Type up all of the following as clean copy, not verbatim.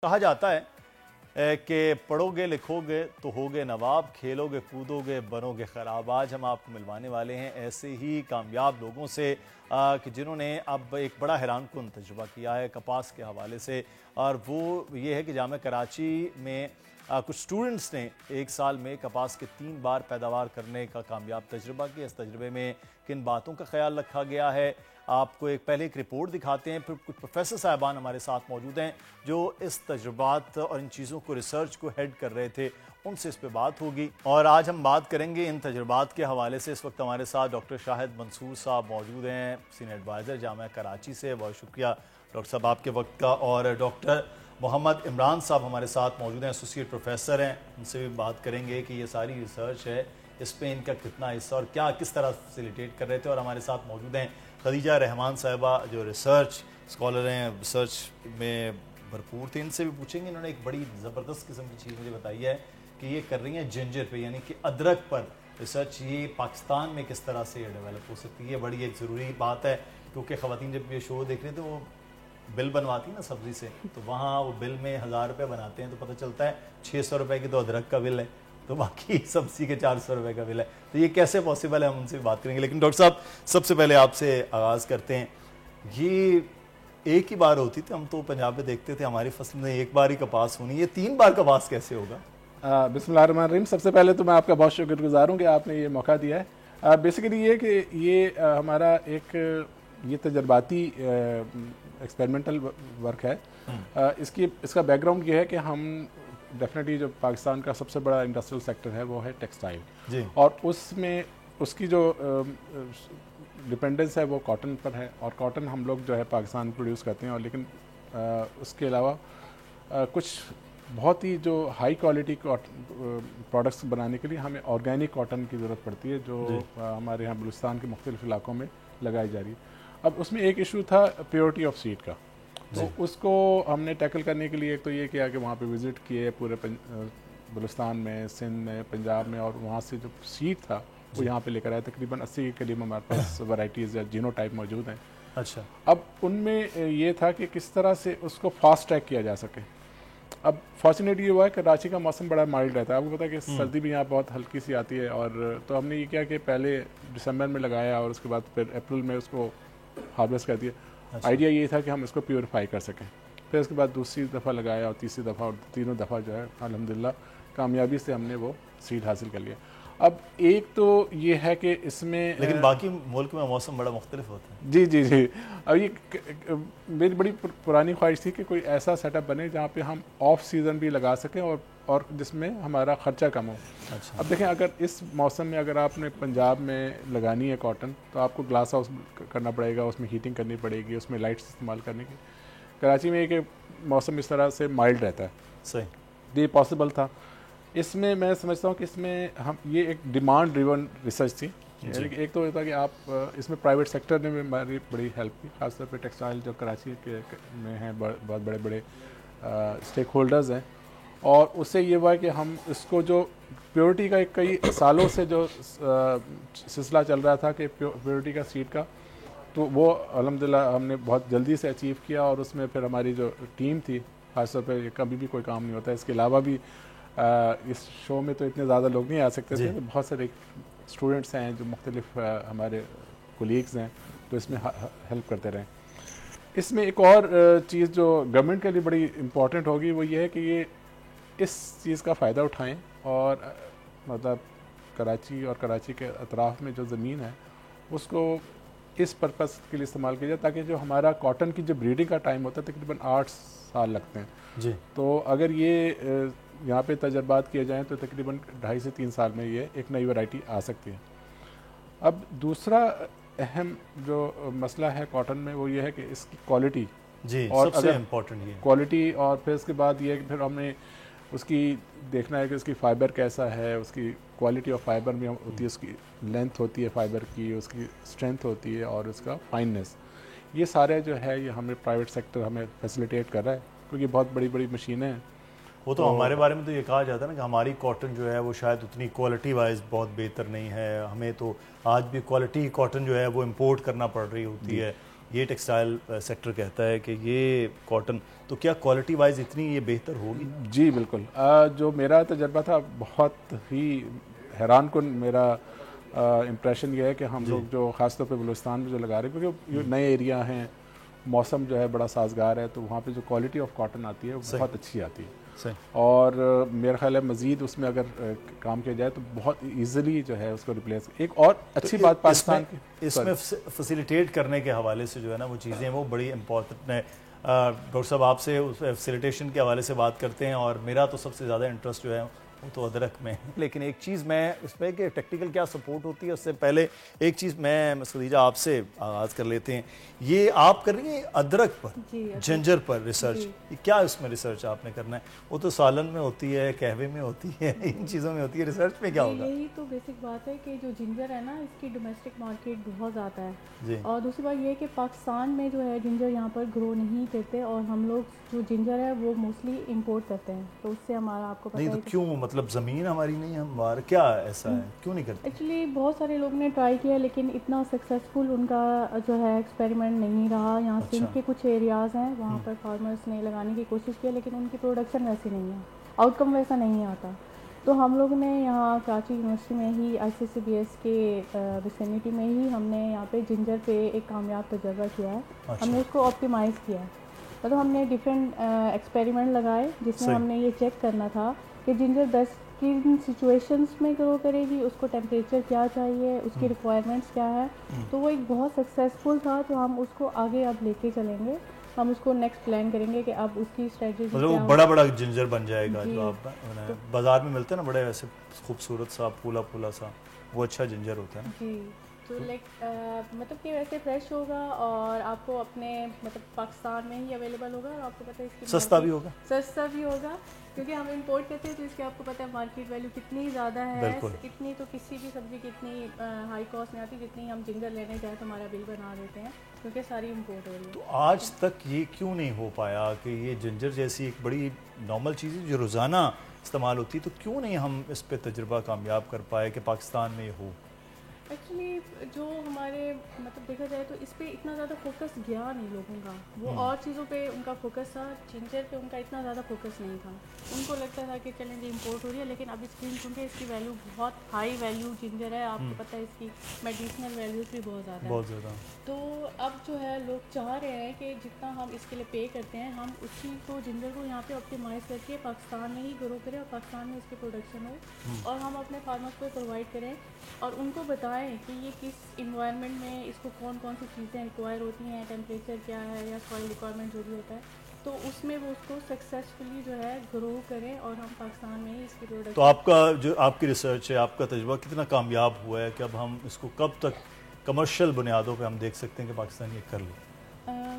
کہا جاتا ہے کہ پڑھو گے لکھو گے تو ہوگے نواب، کھیلو گے کودو گے بنو گے خراب۔ آج ہم آپ کو ملوانے والے ہیں ایسے ہی کامیاب لوگوں سے کہ جنہوں نے اب ایک بڑا حیران کن تجربہ کیا ہے کپاس کے حوالے سے، اور وہ یہ ہے کہ جامعہ کراچی میں کچھ سٹوڈنٹس نے ایک سال میں کپاس کے 3 بار پیداوار کرنے کا کامیاب تجربہ کیا۔ اس تجربے میں کن باتوں کا خیال رکھا گیا ہے آپ کو پہلے ایک رپورٹ دکھاتے ہیں، پھر کچھ پروفیسر صاحبان ہمارے ساتھ موجود ہیں جو اس تجربات اور ان چیزوں کو ریسرچ کو ہیڈ کر رہے تھے، ان سے اس پہ بات ہوگی اور آج ہم بات کریں گے ان تجربات کے حوالے سے۔ اس وقت ہمارے ساتھ ڈاکٹر شاہد منصور صاحب موجود ہیں، سینئر ایڈوائزر جامعہ کراچی سے۔ بہت شکریہ ڈاکٹر صاحب آپ کے وقت کا۔ اور ڈاکٹر محمد عمران صاحب ہمارے ساتھ موجود ہیں، ایسوسیٹ پروفیسر ہیں، ان سے بھی بات کریں گے کہ یہ ساری ریسرچ ہے اس پہ ان کا کتنا حصہ اور کس طرح فیسیلیٹیٹ کر رہے تھے۔ اور ہمارے ساتھ موجود ہیں خدیجہ رحمان صاحبہ جو ریسرچ اسکالر ہیں، ریسرچ میں بھرپور تھے، ان سے بھی پوچھیں گے۔ انہوں نے ایک بڑی زبردست قسم کی چیز مجھے بتائی ہے کہ یہ کر رہی ہیں جنجر پہ، یعنی کہ ادرک پر ریسرچ، یہ پاکستان میں کس طرح سے یہ ڈیولپ ہو سکتی ہے۔ یہ بڑی ایک ضروری بات ہے کیونکہ خواتین جب یہ شو دیکھ رہے تھے وہ بل بنواتی نا سبزی سے، تو وہاں وہ بل میں 1000 روپے بناتے ہیں تو پتہ چلتا ہے 600 روپے کی تو ادرک کا بل ہے، تو باقی سبزی کے 400 روپے کا بل ہے۔ تو یہ کیسے پاسبل ہے، ہم ان سے بات کریں گے۔ لیکن ڈاکٹر صاحب سب سے پہلے آپ سے آغاز کرتے ہیں، یہ ایک ہی بار ہوتی تھی، ہم تو پنجاب میں دیکھتے تھے ہماری فصل میں ایک بار ہی کپاس ہونی، یہ 3 بار کپاس کیسے ہوگا؟ بسم اللہ الرحمن الرحیم۔ سب سے پہلے تو میں آپ کا بہت شکر گزار ہوں کہ آپ نے یہ موقع دیا ہے۔ بیسیکلی یہ کہ یہ ہمارا ایک یہ تجرباتی ایکسپیریمنٹل ورک ہے۔ اس کا بیک گراؤنڈ یہ ہے کہ ہم ڈیفینیٹلی جو پاکستان کا سب سے بڑا انڈسٹریل سیکٹر ہے وہ ہے ٹیکسٹائل، اور اس میں اس کی جو ڈپینڈنس ہے وہ کاٹن پر ہے، اور کاٹن ہم لوگ جو ہے پاکستان میں پروڈیوس کرتے ہیں، اور لیکن اس کے علاوہ کچھ بہت ہی جو ہائی کوالٹی پروڈکٹس بنانے کے لیے ہمیں آرگینک کاٹن کی ضرورت پڑتی ہے جو ہمارے یہاں بلوچستان کے مختلف علاقوں میں لگائی جا رہی ہے۔ اب اس میں ایک ایشو تھا پیورٹی آف سیڈ کا، تو اس کو ہم نے ٹیکل کرنے کے لیے ایک تو یہ کیا کہ وہاں پہ وزٹ کیے پورے بلوچستان میں، سندھ میں، پنجاب میں، اور وہاں سے جو سیڈ تھا وہ یہاں پہ لے کر آئے۔ تقریباً 80 کے قریب ہمارے پاس ورائٹیز یا جینو ٹائپ موجود ہیں۔ اچھا، اب ان میں یہ تھا کہ کس طرح سے اس کو فاسٹ ٹریک کیا جا سکے۔ اب فارچونیٹ یہ ہوا ہے کہ کراچی کا موسم بڑا مائلڈ رہتا ہے، آپ کو پتا ہے کہ سردی بھی یہاں بہت ہلکی سی آتی ہے، اور تو ہم نے یہ کیا کہ پہلے دسمبر میں لگایا اور اس کے بعد پھر اپریل میں اس کو ہارویسٹ کر دیا۔ آئیڈیا یہ تھا کہ ہم اس کو پیوریفائی کر سکیں۔ پھر اس کے بعد دوسری دفعہ لگایا اور تیسری دفعہ، اور تینوں دفعہ جو ہے الحمدللہ کامیابی سے ہم نے وہ سیڈ حاصل کر لیا۔ اب ایک تو یہ ہے کہ اس میں لیکن باقی ملک میں موسم بڑا مختلف ہوتا ہے۔ جی جی جی، اب یہ میری بڑی پرانی خواہش تھی کہ کوئی ایسا سیٹ اپ بنے جہاں پہ ہم آف سیزن بھی لگا سکیں اور جس میں ہمارا خرچہ کم ہو۔ اب دیکھیں اگر اس موسم میں اگر آپ نے پنجاب میں لگانی ہے کاٹن تو آپ کو گلاس ہاؤس کرنا پڑے گا، اس میں ہیٹنگ کرنی پڑے گی، اس میں لائٹس استعمال کرنے کی۔ کراچی میں ایک موسم اس طرح سے مائلڈ رہتا ہے، صحیح، یہ پاسبل تھا۔ اس میں میں سمجھتا ہوں کہ اس میں ہم یہ ایک ڈیمانڈ ڈریون ریسرچ تھی، یعنی کہ ایک تو یہ تھا کہ آپ اس میں پرائیویٹ سیکٹر نے بھی ہماری بڑی ہیلپ کی، خاص طور پہ ٹیکسٹائل جو کراچی کے میں ہیں بہت بڑے بڑے اسٹیک ہولڈرز ہیں، اور اس سے یہ ہوا کہ ہم اس کو جو پیورٹی کا ایک کئی سالوں سے جو سلسلہ چل رہا تھا کہ پیورٹی کا سیڈ کا، تو وہ الحمدللہ ہم نے بہت جلدی سے اچیو کیا، اور اس میں پھر ہماری جو ٹیم تھی، خاص طور پہ کبھی بھی کوئی کام نہیں ہوتا، اس کے علاوہ بھی اس شو میں تو اتنے زیادہ لوگ نہیں آ سکتے تھے، بہت سارے اسٹوڈنٹس ہیں جو مختلف ہمارے کولیگز ہیں تو اس میں ہیلپ کرتے رہے۔ اس میں ایک اور چیز جو گورنمنٹ کے لیے بڑی امپورٹنٹ ہوگی وہ یہ ہے کہ یہ اس چیز کا فائدہ اٹھائیں، اور مطلب کراچی اور کراچی کے اطراف میں جو زمین ہے اس کو اس پرپس کے لیے استعمال کیا جائے تاکہ جو ہمارا کاٹن کی جو بریڈنگ کا ٹائم ہوتا ہے تقریباً 8 سال لگتے ہیں، تو اگر یہ یہاں پہ تجربات کیے جائیں تو تقریباً 2.5 سے 3 سال میں یہ ایک نئی ورائٹی آ سکتی ہے۔ اب دوسرا اہم جو مسئلہ ہے کاٹن میں وہ یہ ہے کہ اس کی کوالٹی، اور سب سے امپورٹنٹ یہ کوالٹی، اور پھر اس کے بعد یہ ہے کہ پھر ہمیں اس کی دیکھنا ہے کہ اس کی فائبر کیسا ہے، اس کی کوالٹی آف فائبر میں ہوتی ہے، اس کی لینتھ ہوتی ہے فائبر کی، اس کی اسٹرینتھ ہوتی ہے، اور اس کا فائننس، یہ سارے جو ہے یہ ہمیں پرائیویٹ سیکٹر ہمیں فیسیلیٹیٹ کر رہا ہے کیونکہ بہت بڑی بڑی مشینیں ہیں۔ وہ تو ہمارے بارے میں تو یہ کہا جاتا ہے نا کہ ہماری کاٹن جو ہے وہ شاید اتنی کوالٹی وائز بہت بہتر نہیں ہے، ہمیں تو آج بھی کوالٹی کاٹن جو ہے وہ امپورٹ کرنا پڑ رہی ہوتی ہے، یہ ٹیکسٹائل سیکٹر کہتا ہے کہ یہ کاٹن، تو کیا کوالٹی وائز اتنی یہ بہتر ہوگی؟ جی بالکل، جو میرا تجربہ تھا بہت ہی حیران کن میرا امپریشن یہ ہے کہ ہم لوگ جو خاص طور پہ بلوچستان میں جو لگا رہے ہیں، کیونکہ یہ نئے ایریا ہیں، موسم جو ہے بڑا سازگار ہے، تو وہاں پہ جو کوالٹی آف کاٹن آتی ہے وہ بہت اچھی آتی ہے، اور میرا خیال ہے مزید اس میں اگر کام کیا جائے تو بہت ایزیلی جو ہے اس کو ریپلیس. ایک اور اچھی بات پاکستان کی اس میں فیسیلیٹیٹ کرنے کے حوالے سے جو ہے نا وہ چیزیں وہ بڑی امپورٹنٹ ہیں. ڈاکٹر صاحب آپ سے فیسیلیٹیشن کے حوالے سے بات کرتے ہیں، اور میرا تو سب سے زیادہ انٹرسٹ جو ہے وہ تو ادرک میں. لیکن ایک چیز میں اس میں کہ ٹیکنیکل کیا سپورٹ ہوتی ہے، اس سے پہلے ایک چیز میں خدیجہ آپ سے آغاز کر لیتے ہیں. یہ آپ کر رہی ہیں ادرک پر، جنجر پر ریسرچ، کیا اس میں ریسرچ آپ نے کرنا ہے؟ وہ تو سالن میں ہوتی ہے، قہوے میں ہوتی ہے، ان چیزوں میں ہوتی ہے، ریسرچ میں کیا ہوگا؟ یہی تو بیسک بات ہے کہ جو جنجر ہے نا اس کی ڈومیسٹک مارکیٹ بہت زیادہ ہے، اور دوسری بات یہ کہ پاکستان میں جو ہے جنجر یہاں پر گرو نہیں کرتے، اور ہم لوگ جو جنجر ہے وہ موسٹلی امپورٹ کرتے ہیں، تو اس سے ہمارا آپ کو پتہ ہے. نہیں تو کیوں، مطلب زمین ہماری نہیں، ہم کیا ایسا ہے کیوں نہیں کرتے؟ ایکچولی بہت سارے لوگ نے ٹرائی کیا لیکن اتنا سکسیزفل ان کا جو ہے ایکسپیریمنٹ نہیں رہا. یہاں سندھ کے کچھ ایریاز ہیں وہاں پر فارمرس نے لگانے کی کوشش کی لیکن ان کی پروڈکشن ویسی نہیں ہے، آؤٹ کم ویسا نہیں آتا. تو ہم لوگ نے یہاں کراچی یونیورسٹی میں ہی ICCBS کے ویسینٹی میں ہی ہم نے یہاں پہ جنجر پہ ایک کامیاب تجربہ کیا ہے. ہم نے اس کو آپٹیمائز کیا ہے، مطلب ہم نے ڈفرینٹ ایکسپیریمنٹ لگائے جس میں ہم نے یہ چیک کرنا تھا کہ جنجر بیسٹ کن سچویشنس میں گرو کرے گی، اس کو ٹیمپریچر کیا چاہیے، اس کی ریکوائرمنٹس کیا ہے. تو وہ ایک بہت سکسیزفل تھا، تو ہم اس کو آگے اب لے کے چلیں گے. ہم اس کو نیکسٹ پلان کریں گے کہ اب اس کی اسٹریٹجی مطلب وہ بڑا بڑا جنجر بن جائے گا جو آپ بازار میں ملتے ہیں نا، بڑے ویسے خوبصورت سا پھولا پھولا سا، وہ اچھا جنجر ہوتا ہے نا. جی تو لائک مطلب کہ ویسے فریش ہوگا اور آپ کو اپنے مطلب پاکستان میں ہی اویلیبل ہوگا، اور آپ کو پتہ ہے اس کی سستا بھی ہوگا کیونکہ ہم امپورٹ کرتے ہیں تو اس کی آپ کو پتہ ہے مارکیٹ ویلیو کتنی زیادہ ہے. اتنی تو کسی بھی سبزی کی اتنی ہائی کاسٹ نہیں آتی جتنی ہم جنجر لینے جائیں تو ہمارا بل بنا دیتے ہیں کیونکہ ساری امپورٹ ہو رہی ہے. تو آج تک یہ کیوں نہیں ہو پایا کہ یہ جنجر جیسی ایک بڑی نارمل چیز ہے جو روزانہ استعمال ہوتی ہے، تو کیوں نہیں ہم اس پہ تجربہ کامیاب کر پائے کہ پاکستان میں یہ ہو؟ ایکچولی جو ہمارے مطلب دیکھا جائے تو اس پہ اتنا زیادہ فوکس گیا نہیں لوگوں کا، وہ اور چیزوں پہ ان کا فوکس تھا، جنجر پہ ان کا اتنا زیادہ فوکس نہیں تھا. ان کو لگتا تھا کہ چلیں جی امپورٹ ہو رہی ہے، لیکن اب اس کی کیونکہ اس کی ویلیو بہت ہائی ویلیو جنجر ہے، آپ کو پتہ ہے اس کی میڈیسنل ویلیوز بھی بہت زیادہ ہے. تو اب جو ہے لوگ چاہ رہے ہیں کہ جتنا ہم اس کے لیے پے کرتے ہیں ہم اسی کو جنجر کو یہاں پہ آپٹیمائز کر کے پاکستان میں ہی گرو کریں اور پاکستان میں اس کی پروڈکشن ہو، اور ہم اپنے فارمرس کو پرووائڈ کریں اور ان کو بتائیں کہ یہ کس انوائرمنٹ میں اس کو کون کون سی چیزیں ریکوائر ہوتی ہیں، ٹیمپریچر کیا ہے یا سوائل ریکوائرمنٹ جو بھی ہوتا ہے، تو اس میں وہ اس کو سکسیزفلی جو ہے گرو کریں اور ہم پاکستان میں ہی اس کی پروڈکشن. تو آپ کا جو آپ کی ریسرچ ہے، آپ کا تجربہ کتنا کامیاب ہوا ہے کہ اب ہم اس کو کب تک کمرشل بنیادوں پہ ہم دیکھ سکتے ہیں کہ پاکستان یہ کر لے؟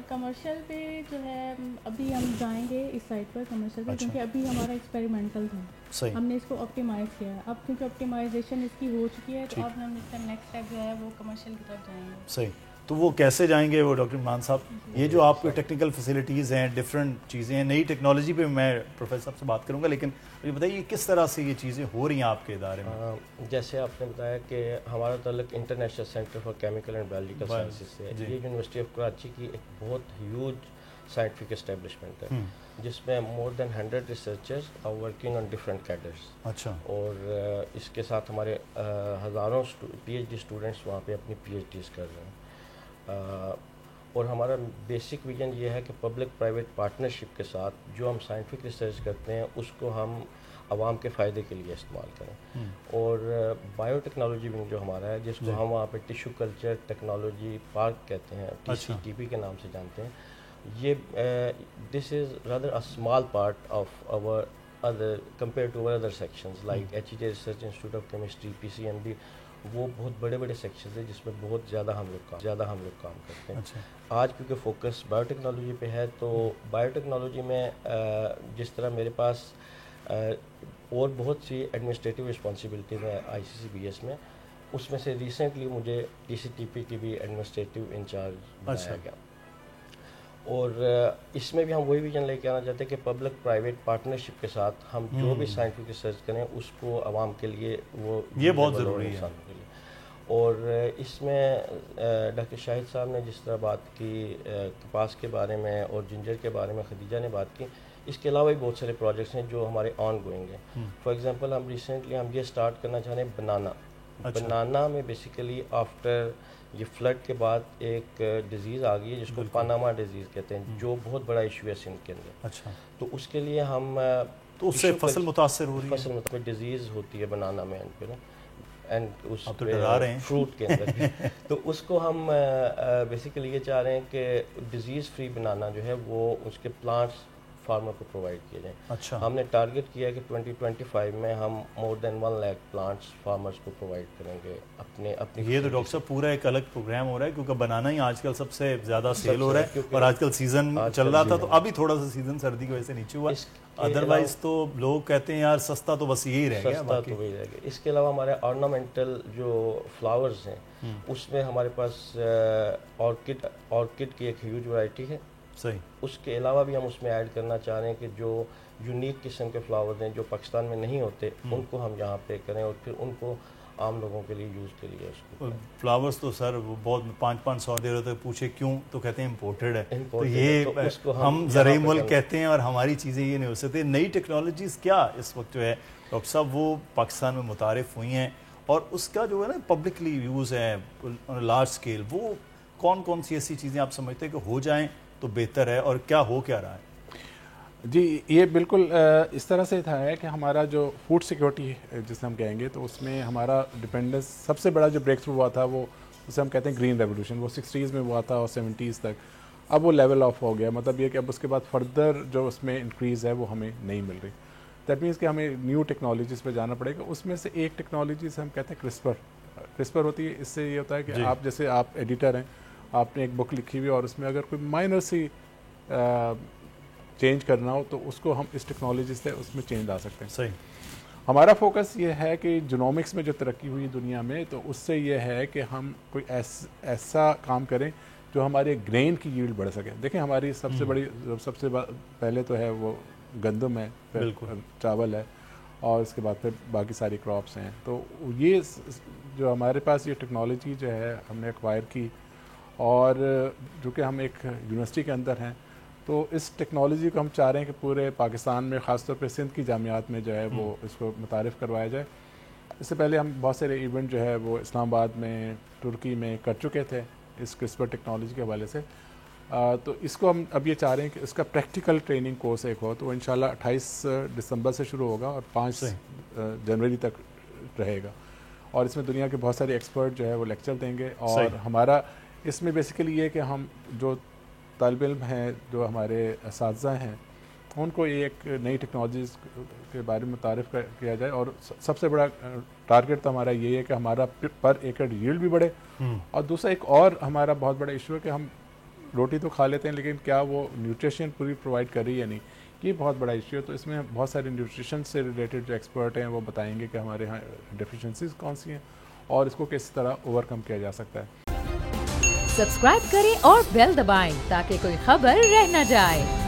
کمرشل پہ جو ہے ابھی ہم جائیں گے اس سائٹ پر کمرشل پہ، کیونکہ ابھی ہمارا ایکسپیریمنٹل تھا، ہم نے اس کو آپٹیمائز کیا ہے. اب کیونکہ آپٹیمائزیشن اس کی ہو چکی ہے تو اب ہم اس کا نیکسٹ اسٹیپ جو ہے وہ کمرشل کی طرف جائیں گے. صحیح. تو وہ کیسے جائیں گے وہ ڈاکٹر عمران صاحب؟ یہ جو آپ کے ٹیکنیکل فیسلٹیز ہیں، ڈفرینٹ چیزیں ہیں، نئی ٹیکنالوجی پہ میں پروفیسر صاحب سے بات کروں گا، لیکن مجھے بتائیے کس طرح سے یہ چیزیں ہو رہی ہیں آپ کے ادارے میں؟ جیسے آپ نے بتایا کہ ہمارا تعلق international centre for chemical and biological sciences سے ہے. یہ یونیورسٹی آف کراچی کی ایک بہت ہیوج سائنٹیفک اسٹیبلشمنٹ ہے جس میں more than 100 researchers are working on different cadres. اچھا. اور اس کے ساتھ ہمارے ہزاروں PhD اسٹوڈنٹس وہاں پہ اپنی PhDs کر رہے ہیں. اور ہمارا بیسک ویژن یہ ہے کہ پبلک پرائیویٹ پارٹنرشپ کے ساتھ جو ہم سائنٹیفک ریسرچ کرتے ہیں اس کو ہم عوام کے فائدے کے لیے استعمال کریں. اور بایو ٹیکنالوجی ونگ جو ہمارا ہے جس کو ہم وہاں پہ ٹیشو کلچر ٹیکنالوجی پارک کہتے ہیں، TCTP کے نام سے جانتے ہیں، یہ this is rather a small part of our other compare to over other sections like HEJ research institute of chemistry PCMB. وہ بہت بڑے بڑے سیکشنز ہیں جس میں بہت زیادہ ہم لوگ کام کرتے ہیں. آج کیونکہ فوکس بایو ٹیکنالوجی پہ ہے تو بایو ٹیکنالوجی میں جس طرح میرے پاس اور بہت سی ایڈمنسٹریٹو رسپانسبلٹیز ہیں ICCBS میں، اس میں سے ریسنٹلی مجھے TCTP کی بھی ایڈمنسٹریٹو انچارج بنایا گیا. اور اس میں بھی ہم وہی ویژن لے کے آنا چاہتے ہیں کہ پبلک پرائیویٹ پارٹنرشپ کے ساتھ ہم جو بھی سائنٹیفک ریسرچ کریں اس کو عوام کے لیے وہ یہ بہت ضروری ہے. اور اس میں ڈاکٹر شاہد صاحب نے جس طرح بات کی کپاس کے بارے میں اور جنجر کے بارے میں خدیجہ نے بات کی، اس کے علاوہ بھی بہت سارے پروجیکٹس ہیں جو ہمارے آن گوئنگ ہیں. فار ایگزامپل ہم ریسنٹلی ہم یہ سٹارٹ کرنا چاہ رہے ہیں بنانا. بنانا میں بیسیکلی آفٹر یہ فلڈ کے بعد ایک ڈیزیز آ گئی ہے جس کو پاناما ڈیزیز کہتے ہیں، جو بہت بڑا ایشو ہے سندھ کے اندر. اچھا، تو اس کے لیے ہم تو اس سے فصل متاثر ہو رہی ہے. فصل متاثر ڈیزیز ہوتی ہے بنانا میں اینڈ اس فروٹ کے اندر تو اس کو ہم بیسیکلی یہ چاہ رہے ہیں کہ ڈیزیز فری بنانا جو ہے وہ اس کے پلانٹس فارمر کو پرووائڈ کیے جائیں. اچھا، ہم نے ٹارگٹ کیا ہے کہ 2025 میں ہم مور دین 1 لاکھ پلانٹس فارمرز کو پرووائڈ کریں گے اپنی. یہ تو ڈاکٹر صاحب پورا ایک الگ پروگرام ہو رہا ہے، کیونکہ بنانا ہی آج کل سب سے زیادہ سیل ہو رہا ہے، اور آج کل سیزن چل رہا تھا تو ابھی تھوڑا سا سیزن سردی کی وجہ سے نیچے ہوا. ادروائز تو لوگ کہتے ہیں یار سستا تو بس یہی رہ گیا. اس کے علاوہ ہمارے آرنامنٹل جو فلاورز ہیں اس میں ہمارے پاس آرکڈ کی ایک ہیوج ورائٹی ہے. صحیح. اس کے علاوہ بھی ہم اس میں ایڈ کرنا چاہ رہے ہیں کہ جو یونیک قسم کے فلاورز ہیں جو پاکستان میں نہیں ہوتے ان کو ہم یہاں پہ کریں اور پھر ان کو عام لوگوں کے لیے یوز کے لیے اس کو. فلاورز تو سر وہ بہت 500 دیر ہوتے پوچھے کیوں تو کہتے ہیں امپورٹڈ ہے. تو یہ ہم زرعی ملک کہتے ہیں اور ہماری چیزیں یہ نہیں ہو سکتی. نئی ٹیکنالوجیز کیا اس وقت جو ہے ڈاکٹر صاحب وہ پاکستان میں متعارف ہوئی ہیں، اور اس کا جو ہے نا پبلکلی یوز ہے لارج اسکیل، وہ کون کون سی ایسی چیزیں آپ سمجھتے ہیں کہ ہو جائیں تو بہتر ہے، اور کیا ہو کیا رہا ہے؟ جی یہ بالکل اس طرح سے تھا ہے کہ ہمارا جو فوڈ سیکورٹی جسے ہم کہیں گے تو اس میں ہمارا ڈپینڈنس سب سے بڑا جو بریک تھرو ہوا تھا وہ اسے ہم کہتے ہیں گرین ریولیوشن. وہ 60s میں ہوا تھا اور 70s تک. اب وہ لیول آف ہو گیا، مطلب یہ کہ اب اس کے بعد فردر جو اس میں انکریز ہے وہ ہمیں نہیں مل رہی. دیٹ مینس کہ ہمیں نیو ٹیکنالوجیز پہ جانا پڑے گا. اس میں سے ایک ٹیکنالوجی سے ہم کہتے ہیں کرسپر ہوتی ہے. اس سے یہ ہوتا ہے کہ آپ جیسے آپ ایڈیٹر ہیں، آپ نے ایک بک لکھی ہوئی اور اس میں اگر کوئی مائنر سی چینج کرنا ہو تو اس کو ہم اس ٹیکنالوجی سے اس میں چینج لا سکتے ہیں. صحیح. ہمارا فوکس یہ ہے کہ جینومکس میں جو ترقی ہوئی دنیا میں تو اس سے یہ ہے کہ ہم کوئی ایسا کام کریں جو ہمارے گرین کی ییلڈ بڑھ سکے. دیکھیں ہماری سب سے پہلے تو ہے وہ گندم ہے، پھر چاول ہے، اور اس کے بعد پھر باقی ساری کراپس ہیں. تو یہ جو ہمارے پاس یہ ٹیکنالوجی جو ہے ہم نے ایکوائر کی، اور جو کہ ہم ایک یونیورسٹی کے اندر ہیں تو اس ٹیکنالوجی کو ہم چاہ رہے ہیں کہ پورے پاکستان میں خاص طور پہ سندھ کی جامعات میں جو ہے وہ اس کو متعارف کروایا جائے. اس سے پہلے ہم بہت سارے ایونٹ جو ہے وہ اسلام آباد میں، ترکی میں کر چکے تھے اس کرسپر ٹیکنالوجی کے حوالے سے. تو اس کو ہم اب یہ چاہ رہے ہیں کہ اس کا پریکٹیکل ٹریننگ کورس ایک ہو، تو وہ انشاءاللہ 28 دسمبر سے شروع ہوگا اور 5 جنوری تک رہے گا. اور اس میں دنیا کے بہت سارے ایکسپرٹ جو ہے وہ لیکچر دیں گے. اور ہمارا اس میں بیسیکلی یہ کہ ہم جو طالب علم ہیں، جو ہمارے اساتذہ ہیں، ان کو ایک نئی ٹیکنالوجیز کے بارے میں متعارف کیا جائے. اور سب سے بڑا ٹارگٹ تو ہمارا یہ ہے کہ ہمارا پر ایکڑ ییلڈ بھی بڑھے. اور دوسرا ایک اور ہمارا بہت بڑا ایشو ہے کہ ہم روٹی تو کھا لیتے ہیں لیکن کیا وہ نیوٹریشن پوری پرووائڈ کر رہی ہے یا نہیں، یہ بہت بڑا ایشو ہے. تو اس میں بہت سارے نیوٹریشن سے ریلیٹڈ جو ایکسپرٹ ہیں وہ بتائیں گے کہ ہمارے یہاں ڈیفیشنسیز کون سی ہیں اور اس کو کس طرح اوور کم کیا جا سکتا ہے. سبسکرائب کریں اور بیل دبائیں تاکہ کوئی خبر رہ نہ جائے.